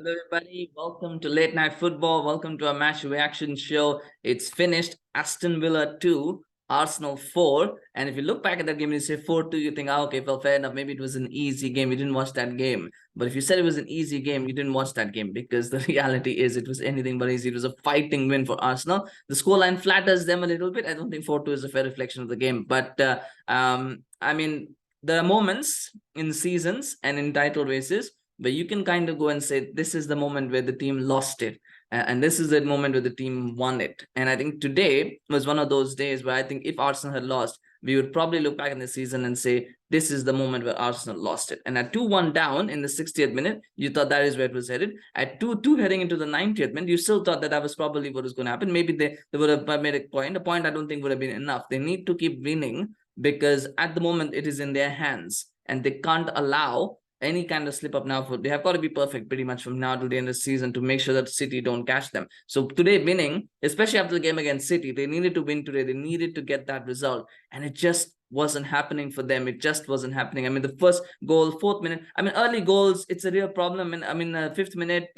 Hello, everybody. Welcome to Late Night Football. Welcome to our match reaction show. It's finished. Aston Villa 2, Arsenal 4. And if you look back at that game and you say 4-2, you think, okay, well, fair enough. Maybe it was an easy game. You didn't watch that game. But if you said it was an easy game, you didn't watch that game because the reality is it was anything but easy. It was a fighting win for Arsenal. The scoreline flatters them a little bit. I don't think 4-2 is a fair reflection of the game. But, I mean, there are moments in seasons and in title races where you can kind of go and say, this is the moment where the team lost it. And this is the moment where the team won it. And I think today was one of those days where I think if Arsenal had lost, we would probably look back in the season and say, this is the moment where Arsenal lost it. And at 2-1 down in the 60th minute, you thought that is where it was headed. At 2-2 heading into the 90th minute, you still thought that was probably what was going to happen. Maybe they would have made a point. A point I don't think would have been enough. They need to keep winning because at the moment it is in their hands and they can't allow any kind of slip up now. They have got to be perfect pretty much from now to the end of the season to make sure that City don't catch them. So today winning, especially after the game against City, they needed to win today. They needed to get that result. And it just wasn't happening for them. It just wasn't happening. I mean, the first goal, 4th minute, I mean, early goals, it's a real problem. And I mean, 5th minute,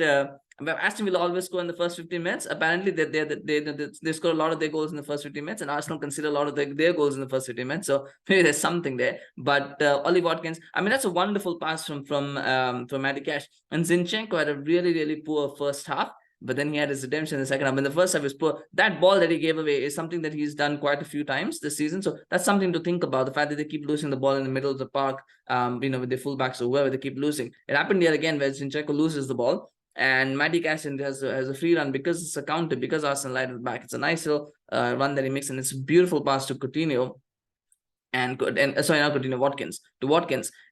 Aston Villa always score in the first 15 minutes. Apparently, they score a lot of their goals in the first 15 minutes, and Arsenal consider a lot of their goals in the first 15 minutes. So maybe there's something there. But Ollie Watkins, I mean, that's a wonderful pass from Matty Cash. And Zinchenko had a really poor first half. But then he had his redemption in the second half. In the first half was poor. That ball that he gave away is something that he's done quite a few times this season. So that's something to think about. The fact that they keep losing the ball in the middle of the park, with the fullbacks or whoever, they keep losing. It happened here again where Zinchenko loses the ball. And Matty Cash has a free run because it's a counter, because Arsenal light it back. It's a nice little run that he makes, and it's a beautiful pass to Coutinho. And sorry, not Coutinho, Watkins.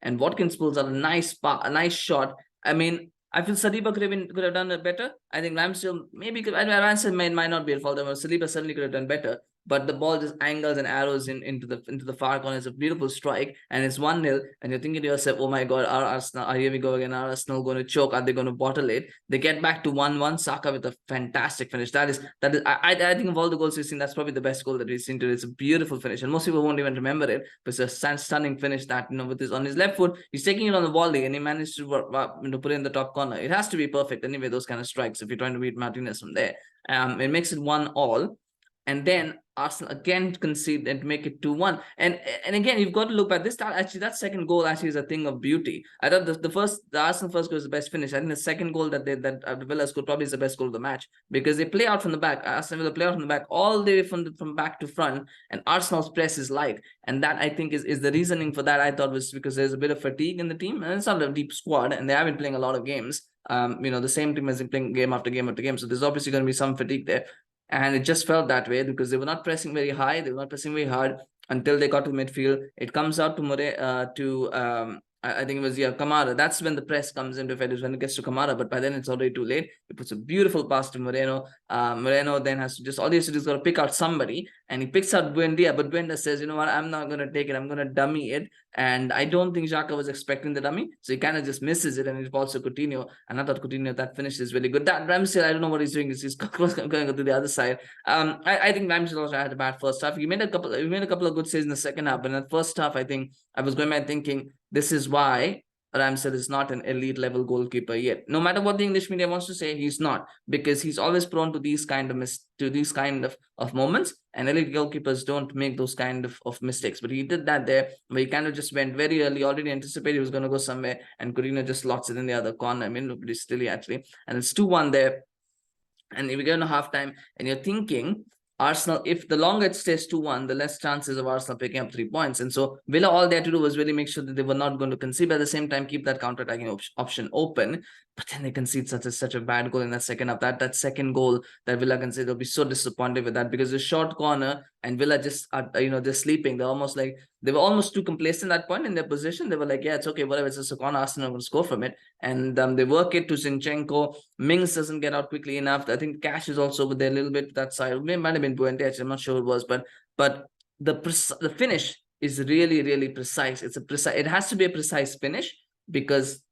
And Watkins pulls out a nice shot. I mean, I feel Saliba could have done it better. I think Ramsdale maybe could. Ramsdale might not be at fault. Saliba certainly could have done better. But the ball just angles and arrows into the far corner. It's a beautiful strike, and it's 1-0. And you're thinking to yourself, "Oh my God, here we go again. Are Arsenal going to choke? Are they going to bottle it?" They get back to 1-1. Saka with a fantastic finish. That is. I think of all the goals we've seen, that's probably the best goal that we've seen today. It's a beautiful finish, and most people won't even remember it. But it's a stunning finish that with his on his left foot, he's taking it on the volley, and he managed to put it in the top corner. It has to be perfect anyway. Those kind of strikes, if you're trying to beat Martinez from there, it makes it 1-1. And then Arsenal again concede and make it 2-1. And again, you've got to look at this. Actually, that second goal actually is a thing of beauty. I thought the Arsenal first goal is the best finish. I think the second goal that Villa scored probably is the best goal of the match, because they play out from the back. Arsenal Villa play out from the back all the way from back to front, and Arsenal's press is light. And that, I think, is the reasoning for that. I thought was because there's a bit of fatigue in the team, and it's not a deep squad, and they have been playing a lot of games. The same team has been playing game after game after game. So there's obviously going to be some fatigue there. And it just felt that way because they were not pressing very high. They were not pressing very hard until they got to midfield. It comes out to I think it was Kamara. That's when the press comes into effect, when it gets to Kamara. But by then it's already too late. It puts a beautiful pass to Moreno. Moreno then has to just, all he has to do is got to pick out somebody, and he picks out Buendia. But Buendia says, you know what, I'm not going to take it. I'm going to dummy it. And I don't think Xhaka was expecting the dummy, so he kind of just misses it, and it falls to Coutinho. And I thought Coutinho, that finish is really good. That Ramsdale, I don't know what he's doing. He's going to the other side. I think Ramsdale also had a bad first half. He made a couple of good saves in the second half, but in the first half, I think I was going back thinking, this is why Ramsdale is not an elite level goalkeeper yet. No matter what the English media wants to say, he's not, because he's always prone to these kind of moments, and elite goalkeepers don't make those kind of mistakes. But he did that there, where he kind of just went very early, already anticipated he was going to go somewhere, and Coutinho just slots it in the other corner. I mean, pretty silly actually. And it's 2-1 there, and we go into halftime, and you're thinking, Arsenal, if the longer it stays 2-1, the less chances of Arsenal picking up 3 points. And so Villa, all they had to do was really make sure that they were not going to concede, but at the same time keep that counter-attacking option open. But then they concede such a bad goal in that second half. That second goal that Villa conceded, they'll be so disappointed with that, because the short corner and Villa just are, they're sleeping. They're almost like, they were almost too complacent at that point in their position. They were like, yeah, it's okay, whatever, it's just a corner, Arsenal will score from it. And they work it to Zinchenko. Mings doesn't get out quickly enough. I think Cash is also with there a little bit that side. It might have been Buendia, I'm not sure who it was, but the finish is really precise. It has to be a precise finish, because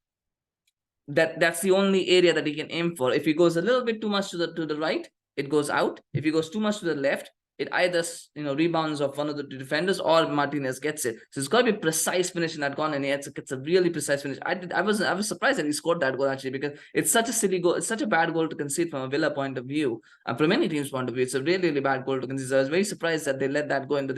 that's the only area that he can aim for. If he goes a little bit too much to the right, it goes out. If he goes too much to the left, it either rebounds off one of the defenders or Martinez gets it. So it's got to be precise finish in that corner, and it's a really precise finish. I was surprised that he scored that goal actually, because it's such a silly goal. It's such a bad goal to concede from a Villa point of view, and from any team's point of view. It's a really, really bad goal to concede. So I was very surprised that they let that go in, but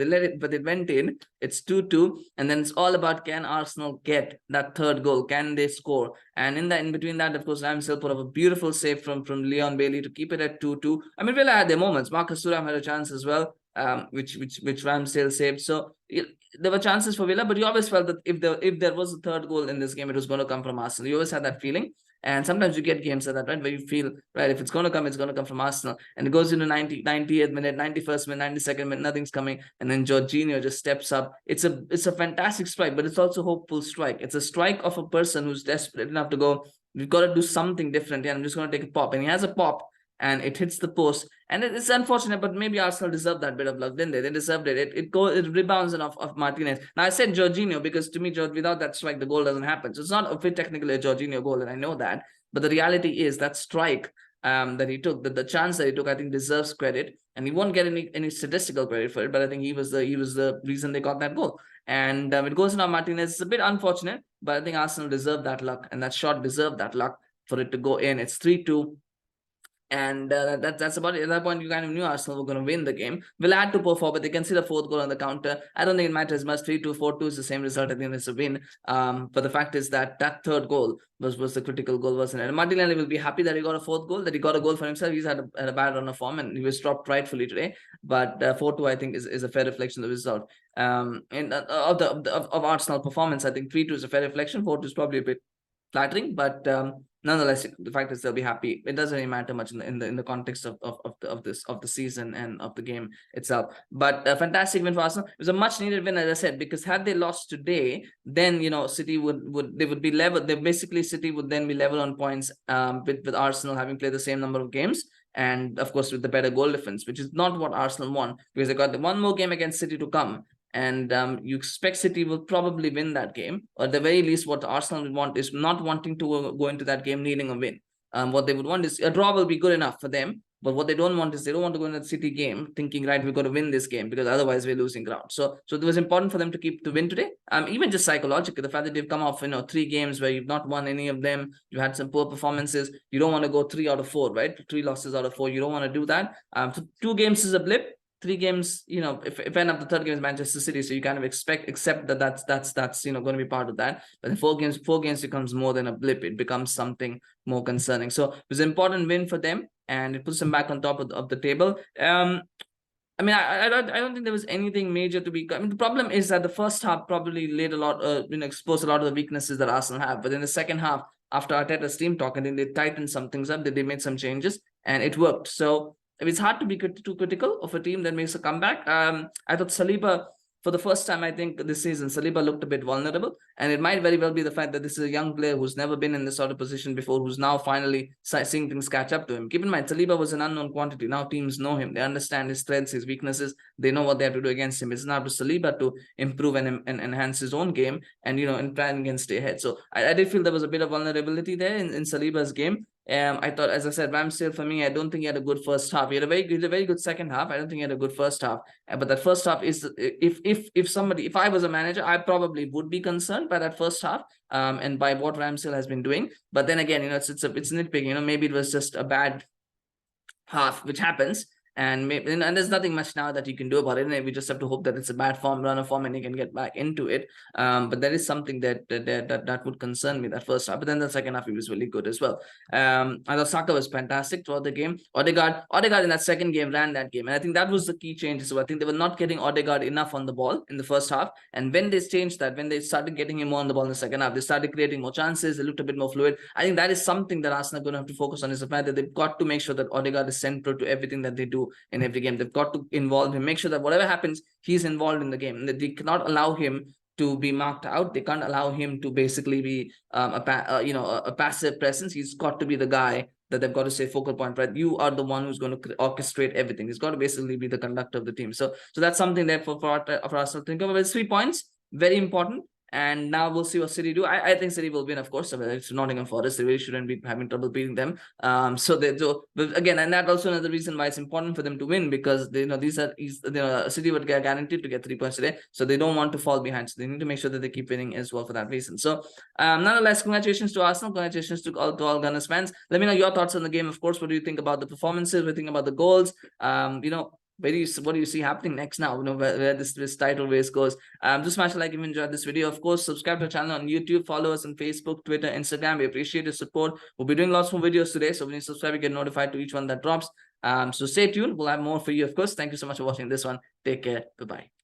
it went in. It's 2-2, and then it's all about, can Arsenal get that third goal? Can they score? And in between that, of course, Ramsdale put up a beautiful save from Leon Bailey to keep it at 2-2. I mean, Villa had their moments. Marcus Thuram had a chance as well, which Ramsdale saved. So there were chances for Villa, but you always felt that if there was a third goal in this game, it was going to come from Arsenal. You always had that feeling. And sometimes you get games like that, right, where you feel, right, if it's going to come, it's going to come from Arsenal. And it goes into 90th minute, 91st minute, 92nd minute, nothing's coming. And then Jorginho just steps up. It's a fantastic strike, but it's also a hopeful strike. It's a strike of a person who's desperate enough to go, we've got to do something different. Yeah, I'm just going to take a pop. And he has a pop, and it hits the post. And it's unfortunate, but maybe Arsenal deserved that bit of luck, didn't they? They deserved it. It rebounds off Martinez. Now, I said Jorginho because to me, without that strike, the goal doesn't happen. So it's not technically a Jorginho goal, and I know that. But the reality is that strike that he took, the chance that he took, I think deserves credit. And he won't get any statistical credit for it, but I think he was the reason they got that goal. And it goes now Martinez. It's a bit unfortunate, but I think Arsenal deserved that luck, and that shot deserved that luck for it to go in. It's 3-2. And that's about it. At that point, you kind of knew Arsenal were going to win the game. Villa had to perform, but they can see the fourth goal on the counter. I don't think it matters much. 3-2, 4-2 is the same result. I think it's a win. But the fact is that third goal was the critical goal, wasn't it? And Martinelli will be happy that he got a fourth goal, that he got a goal for himself. He's had a bad run of form, and he was dropped rightfully today. But 4-2, I think, is a fair reflection of the result. Of Arsenal performance, I think 3-2 is a fair reflection. 4-2 is probably a bit flattering, but nonetheless, the fact is they'll be happy. It doesn't really matter much in the context of the season and of the game itself. But a fantastic win for Arsenal. It was a much needed win, as I said, because had they lost today, then City would be level. City would then be level on points with Arsenal having played the same number of games. And of course, with the better goal difference, which is not what Arsenal want, because they got the one more game against City to come. And you expect City will probably win that game, or at the very least, what Arsenal would want is not wanting to go into that game needing a win. What they would want is a draw will be good enough for them. But what they don't want is they don't want to go into the City game thinking, right, we're going to win this game, because otherwise we're losing ground. So it was important for them to keep the win today. Even just psychologically, the fact that they've come off 3 games where you've not won any of them, you had some poor performances. You don't want to go 3 out of 4, right? 3 losses out of 4. You don't want to do that. So 2 games is a blip. 3 games, if end up the third game is Manchester City, so you kind of accept that that's going to be part of that. But in 4 games becomes more than a blip. It becomes something more concerning. So it was an important win for them, and it puts them back on top of the table. I don't think there was anything major to be. The problem is that the first half probably laid a lot, exposed a lot of the weaknesses that Arsenal have. But in the second half, after Arteta's team talk, I think they tightened some things up. They made some changes, and it worked. So it's hard to be too critical of a team that makes a comeback. I thought Saliba, for the first time, I think this season, Saliba looked a bit vulnerable. And it might very well be the fact that this is a young player who's never been in this sort of position before, who's now finally seeing things catch up to him. Keep in mind, Saliba was an unknown quantity. Now teams know him. They understand his strengths, his weaknesses. They know what they have to do against him. It's now to Saliba to improve and enhance his own game and, and try and stay ahead. So I did feel there was a bit of vulnerability there in Saliba's game. I thought, as I said, Ramsdale, for me, I don't think he had a good first half. He had a very good second half. I don't think he had a good first half. But that first half is, if I was a manager, I probably would be concerned by that first half and by what Ramsdale has been doing. But then again, it's nitpicking. Maybe it was just a bad half, which happens. And there's nothing much now that you can do about it. And we just have to hope that it's a bad run of form and he can get back into it. But there is something that would concern me, that first half. But then the second half, he was really good as well. I thought Saka was fantastic throughout the game. Odegaard in that second game ran that game. And I think that was the key change. So I think they were not getting Odegaard enough on the ball in the first half. And when they changed that, when they started getting him more on the ball in the second half, they started creating more chances. They looked a bit more fluid. I think that is something that Arsenal are going to have to focus on, is the fact that they've got to make sure that Odegaard is central to everything that they do in every game. They've got to involve him, make sure that whatever happens, he's involved in the game. They cannot allow him to be marked out. They can't allow him to basically be a passive presence. He's got to be the guy that they've got to say focal point, right? You are the one who's going to orchestrate everything. He's got to basically be the conductor of the team. So that's something that for Arsenal to think about. It's 3 points, very important. And now we'll see what City do. I think City will win, of course. It's Nottingham Forest. They really shouldn't be having trouble beating them. So they do. But again, and that's also another reason why it's important for them to win, because they, these are City would get guaranteed to get 3 points today, so they don't want to fall behind. So they need to make sure that they keep winning as well for that reason. So nonetheless, congratulations to Arsenal. Congratulations to all Gunners fans. Let me know your thoughts on the game. Of course, what do you think about the performances? What do you think about the goals? What do you see happening next now? Where this title race goes. Just smash a like if you enjoyed this video. Of course, subscribe to our channel on YouTube. Follow us on Facebook, Twitter, Instagram. We appreciate your support. We'll be doing lots more videos today, so when you subscribe, you get notified to each one that drops. So stay tuned. We'll have more for you, of course. Thank you so much for watching this one. Take care. Bye-bye.